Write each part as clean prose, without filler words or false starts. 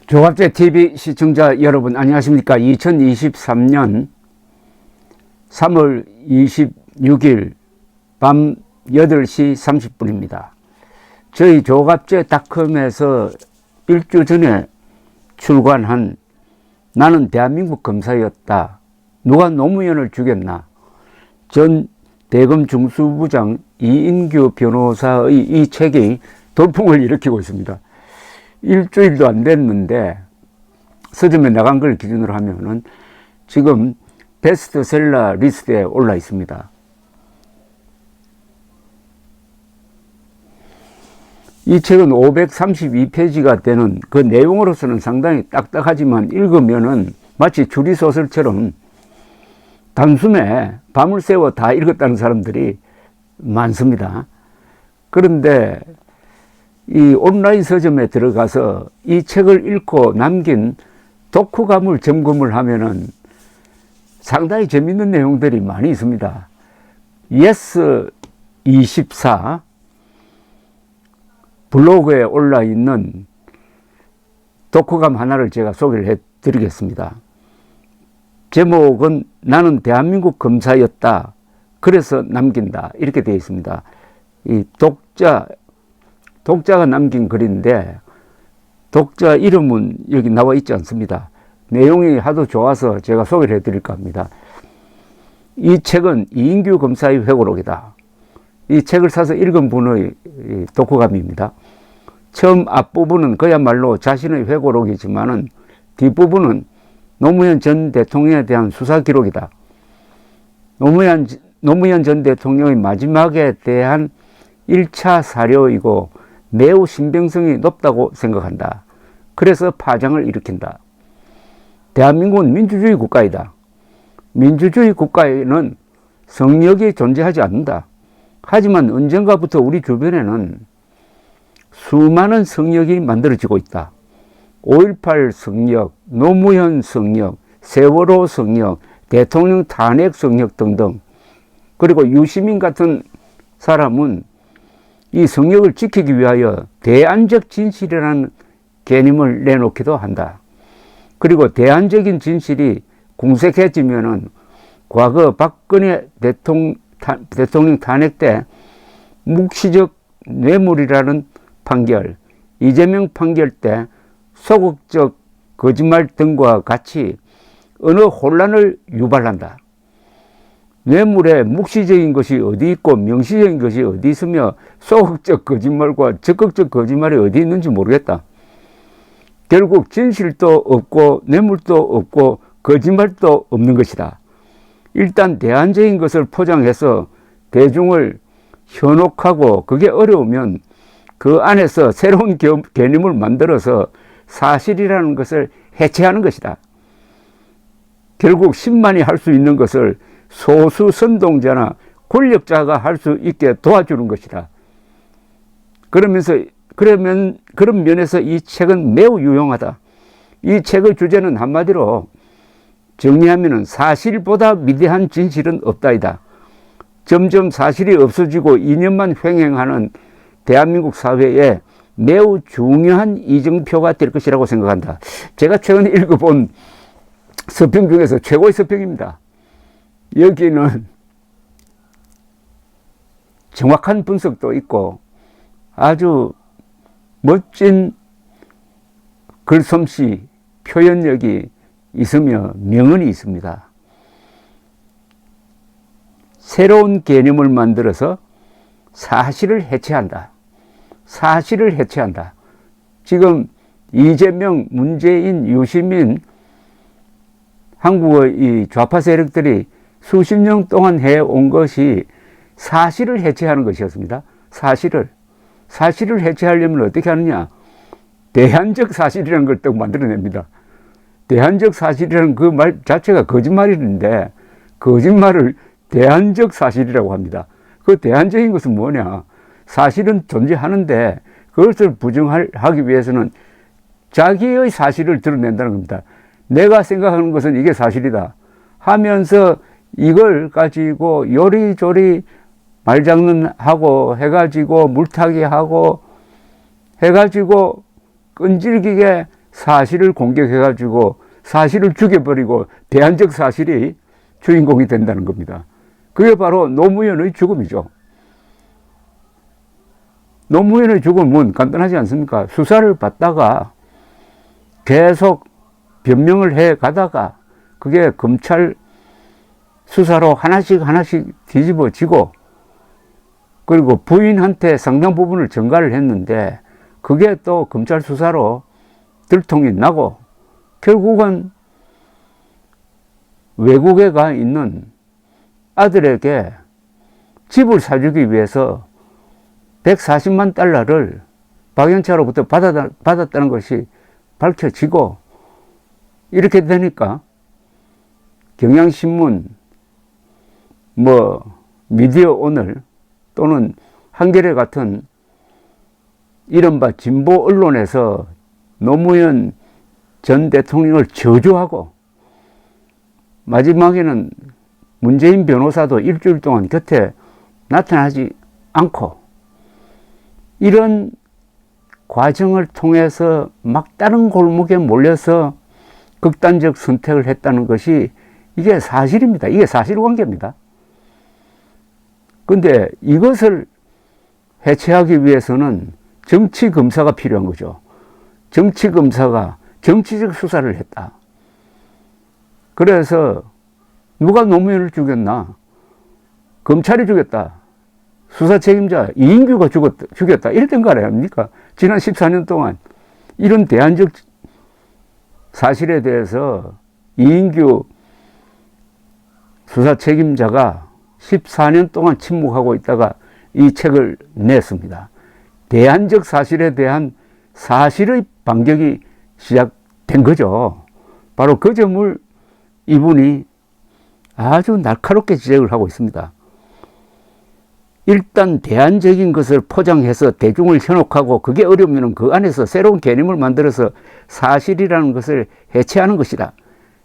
조갑제 TV 시청자 여러분 안녕하십니까. 2023년 3월 26일 밤 8시 30분입니다. 저희 조갑제닷컴에서 일주 전에 출간한 나는 대한민국 검사였다. 누가 노무현을 죽였나? 전 대검 중수부장 이인규 변호사의 이 책이 돌풍을 일으키고 있습니다. 일주일도 안 됐는데 서점에 나간 걸 기준으로 하면은 지금 베스트셀러 리스트에 올라 있습니다. 이 책은 532페이지가 되는 그 내용으로서는 상당히 딱딱하지만 읽으면은 마치 추리소설처럼 단숨에 밤을 새워 다 읽었다는 사람들이 많습니다. 그런데 이 온라인 서점에 들어가서 이 책을 읽고 남긴 독후감을 점검을 하면은 상당히 재밌는 내용들이 많이 있습니다. 예스24 블로그에 올라 있는 독후감 하나를 제가 소개를 해 드리겠습니다. 제목은 나는 대한민국 검사였다. 그래서 남긴다. 이렇게 되어 있습니다. 이 독자가 남긴 글인데 독자 이름은 여기 나와 있지 않습니다. 내용이 하도 좋아서 제가 소개를 해드릴까 합니다. 이 책은 이인규 검사의 회고록이다. 이 책을 사서 읽은 분의 독후감입니다. 처음 앞부분은 그야말로 자신의 회고록이지만은 뒷부분은 노무현 전 대통령에 대한 수사 기록이다. 노무현 전 대통령의 마지막에 대한 1차 사료이고 매우 신빙성이 높다고 생각한다. 그래서 파장을 일으킨다. 대한민국은 민주주의 국가이다. 민주주의 국가에는 성역이 존재하지 않는다. 하지만 언젠가부터 우리 주변에는 수많은 성역이 만들어지고 있다. 5.18 성역, 노무현 성역, 세월호 성역, 대통령 탄핵 성역 등등. 그리고 유시민 같은 사람은 이 성역을 지키기 위하여 대안적 진실이라는 개념을 내놓기도 한다. 그리고 대안적인 진실이 궁색해지면은 과거 박근혜 대통령 탄핵 때 묵시적 뇌물이라는 판결, 이재명 판결 때 소극적 거짓말 등과 같이 어느 혼란을 유발한다. 뇌물에 묵시적인 것이 어디 있고 명시적인 것이 어디 있으며 소극적 거짓말과 적극적 거짓말이 어디 있는지 모르겠다. 결국 진실도 없고 뇌물도 없고 거짓말도 없는 것이다. 일단 대안적인 것을 포장해서 대중을 현혹하고 그게 어려우면 그 안에서 새로운 개념을 만들어서 사실이라는 것을 해체하는 것이다. 결국 10만이 할 수 있는 것을 소수 선동자나 권력자가 할 수 있게 도와주는 것이다. 그런 면에서 이 책은 매우 유용하다. 이 책의 주제는 한마디로 정리하면 사실보다 위대한 진실은 없다이다. 점점 사실이 없어지고 이념만 횡행하는 대한민국 사회에 매우 중요한 이정표가 될 것이라고 생각한다. 제가 최근에 읽어본 서평 중에서 최고의 서평입니다. 여기는 정확한 분석도 있고 아주 멋진 글솜씨, 표현력이 있으며 명언이 있습니다. 새로운 개념을 만들어서 사실을 해체한다. 사실을 해체한다. 지금 이재명, 문재인, 유시민 한국의 이 좌파 세력들이 수십 년 동안 해온 것이 사실을 해체하는 것이었습니다. 사실을 해체하려면 어떻게 하느냐? 대안적 사실이라는 걸 또 만들어냅니다. 대안적 사실이라는 그 말 자체가 거짓말인데 거짓말을 대안적 사실이라고 합니다. 그 대안적인 것은 뭐냐? 사실은 존재하는데 그것을 부정하기 위해서는 자기의 사실을 드러낸다는 겁니다. 내가 생각하는 것은 이게 사실이다 하면서 이걸 가지고 요리조리 말장난하고 해가지고 물타기 하고 해가지고 끈질기게 사실을 공격해가지고 사실을 죽여버리고 대안적 사실이 주인공이 된다는 겁니다. 그게 바로 노무현의 죽음이죠. 노무현의 죽음은 간단하지 않습니까? 수사를 받다가 계속 변명을 해 가다가 그게 검찰 수사로 하나씩 뒤집어지고, 그리고 부인한테 상당 부분을 전가를 했는데 그게 또 검찰 수사로 들통이 나고, 결국은 외국에 가 있는 아들에게 집을 사주기 위해서 140만 달러를 박영차로부터 받았다는 것이 밝혀지고, 이렇게 되니까 경향신문, 미디어 오늘 또는 한겨레 같은 이른바 진보 언론에서 노무현 전 대통령을 저주하고, 마지막에는 문재인 변호사도 일주일 동안 곁에 나타나지 않고, 이런 과정을 통해서 막다른 골목에 몰려서 극단적 선택을 했다는 것이 이게 사실입니다. 이게 사실관계입니다. 근데 이것을 해체하기 위해서는 정치검사가 필요한 거죠. 정치검사가 정치적 수사를 했다. 그래서 누가 노무현을 죽였나? 검찰이 죽였다. 수사 책임자 이인규가 죽였다. 이랬던 거 아닙니까? 지난 14년 동안 이런 대안적 사실에 대해서 이인규 수사 책임자가 14년 동안 침묵하고 있다가 이 책을 냈습니다. 대안적 사실에 대한 사실의 반격이 시작된 거죠. 바로 그 점을 이분이 아주 날카롭게 지적을 하고 있습니다. 일단 대안적인 것을 포장해서 대중을 현혹하고, 그게 어려우면 그 안에서 새로운 개념을 만들어서 사실이라는 것을 해체하는 것이다.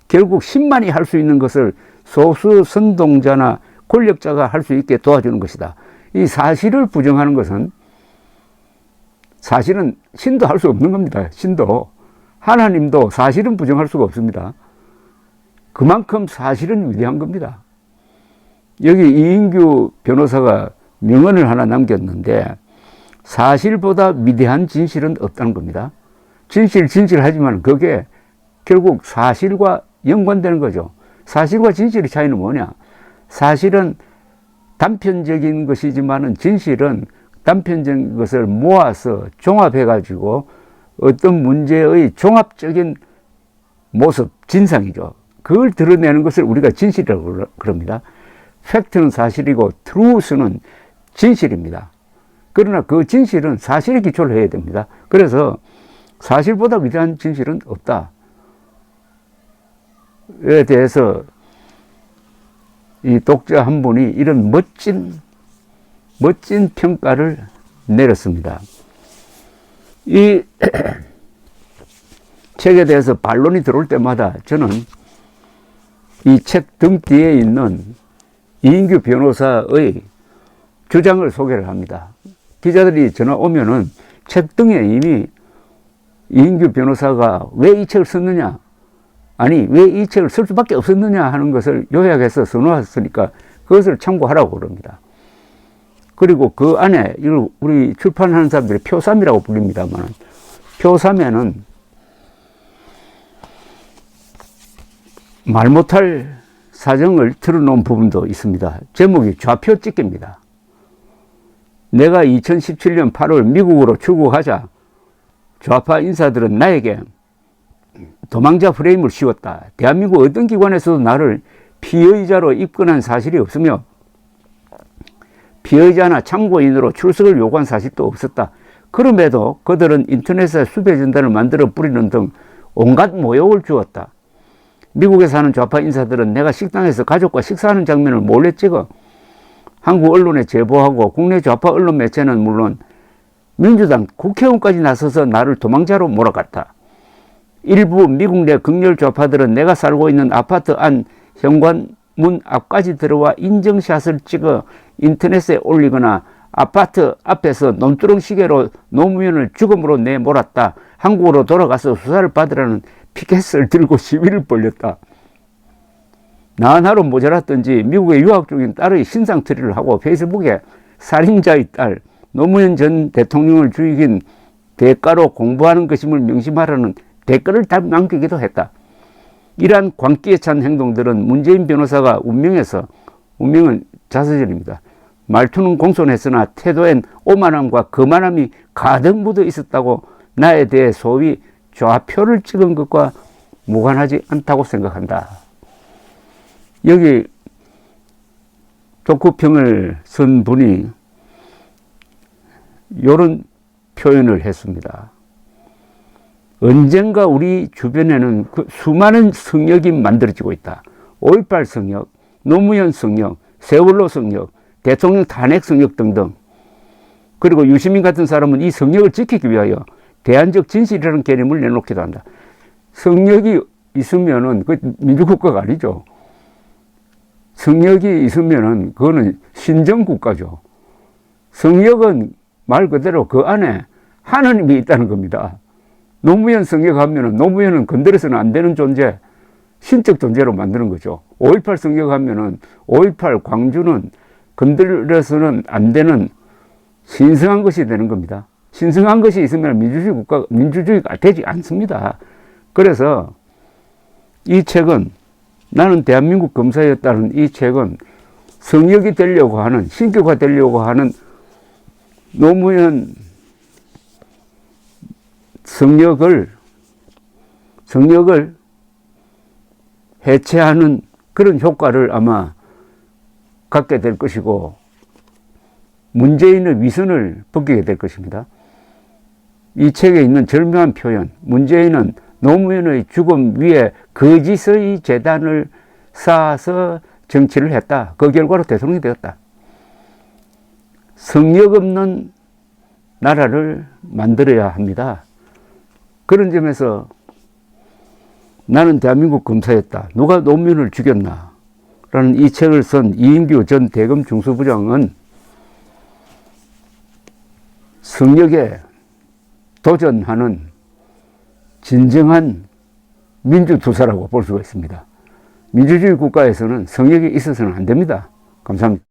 결국 10만이 할 수 있는 것을 소수 선동자나 권력자가 할 수 있게 도와주는 것이다. 이 사실을 부정하는 것은, 사실은 신도 할 수 없는 겁니다. 신도. 하나님도 사실은 부정할 수가 없습니다. 그만큼 사실은 위대한 겁니다. 여기 이인규 변호사가 명언을 하나 남겼는데, 사실보다 위대한 진실은 없다는 겁니다. 진실하지만 그게 결국 사실과 연관되는 거죠. 사실과 진실의 차이는 뭐냐? 사실은 단편적인 것이지만은 진실은 단편적인 것을 모아서 종합해가지고 어떤 문제의 종합적인 모습, 진상이죠. 그걸 드러내는 것을 우리가 진실이라고 그럽니다. 팩트는 사실이고 트루스는 진실입니다. 그러나 그 진실은 사실에 기초를 해야 됩니다. 그래서 사실보다 위대한 진실은 없다에 대해서 이 독자 한 분이 이런 멋진 평가를 내렸습니다. 이 책에 대해서 반론이 들어올 때마다 저는 이 책 등 뒤에 있는 이인규 변호사의 주장을 소개를 합니다. 기자들이 전화 오면은 책 등에 이미 이인규 변호사가 왜 이 책을 썼느냐, 아니 왜 이 책을 쓸 수밖에 없었느냐 하는 것을 요약해서 써놓았으니까 그것을 참고하라고 그럽니다. 그리고 그 안에 이걸 우리 출판하는 사람들이 표삼이라고 부릅니다만, 표삼에는 말 못할 사정을 틀어놓은 부분도 있습니다. 제목이 좌표 찍기입니다. 내가 2017년 8월 미국으로 출국하자 좌파 인사들은 나에게 도망자 프레임을 씌웠다. 대한민국 어떤 기관에서도 나를 피의자로 입건한 사실이 없으며 피의자나 참고인으로 출석을 요구한 사실도 없었다. 그럼에도 그들은 인터넷에 수배 전단을 만들어 뿌리는 등 온갖 모욕을 주었다. 미국에 사는 좌파 인사들은 내가 식당에서 가족과 식사하는 장면을 몰래 찍어 한국 언론에 제보하고, 국내 좌파 언론 매체는 물론 민주당 국회의원까지 나서서 나를 도망자로 몰아갔다. 일부 미국 내 극렬 좌파들은 내가 살고 있는 아파트 안 현관문 앞까지 들어와 인증샷을 찍어 인터넷에 올리거나 아파트 앞에서 논두렁 시계로 노무현을 죽음으로 내몰았다. 한국으로 돌아가서 수사를 받으라는 피켓을 들고 시위를 벌였다. 나 하나로 모자랐던지 미국에 유학 중인 딸의 신상트리를 하고 페이스북에 살인자의 딸 노무현 전 대통령을 죽인 대가로 공부하는 것임을 명심하라는 댓글을 남기기도 했다. 이러한 광기에 찬 행동들은 문재인 변호사가 운명은 자서전입니다. 말투는 공손했으나 태도엔 오만함과 거만함이 가득 묻어 있었다고 나에 대해 소위 좌표를 찍은 것과 무관하지 않다고 생각한다. 여기 독후평을 쓴 분이 이런 표현을 했습니다. 언젠가 우리 주변에는 그 수많은 성역이 만들어지고 있다. 5.18 성역, 노무현 성역, 세월호 성역, 대통령 탄핵 성역 등등. 그리고 유시민 같은 사람은 이 성역을 지키기 위하여 대안적 진실이라는 개념을 내놓기도 한다. 성역이 있으면은 그 민주국가가 아니죠. 성역이 있으면은 그거는 신정국가죠. 성역은 말 그대로 그 안에 하느님이 있다는 겁니다. 노무현 성역 하면은 노무현은 건드려서는 안 되는 존재, 신적 존재로 만드는 거죠. 5.18 성역 하면은 5.18 광주는 건드려서는 안 되는 신성한 것이 되는 겁니다. 신성한 것이 있으면 민주주의가 되지 않습니다. 그래서 이 책은 나는 대한민국 검사였다는 이 책은 성역이 되려고 하는, 신교가 되려고 하는 노무현 성역을 해체하는 그런 효과를 아마 갖게 될 것이고 문재인의 위선을 벗기게 될 것입니다. 이 책에 있는 절묘한 표현, 문재인은 노무현의 죽음 위에 거짓의 재단을 쌓아서 정치를 했다. 그 결과로 대통령이 되었다. 성역 없는 나라를 만들어야 합니다. 그런 점에서 나는 대한민국 검사였다. 누가 노무현을 죽였나? 라는 이 책을 쓴 이인규 전 대검 중수부장은 성역에 도전하는 진정한 민주투사라고 볼 수가 있습니다. 민주주의 국가에서는 성역이 있어서는 안 됩니다. 감사합니다.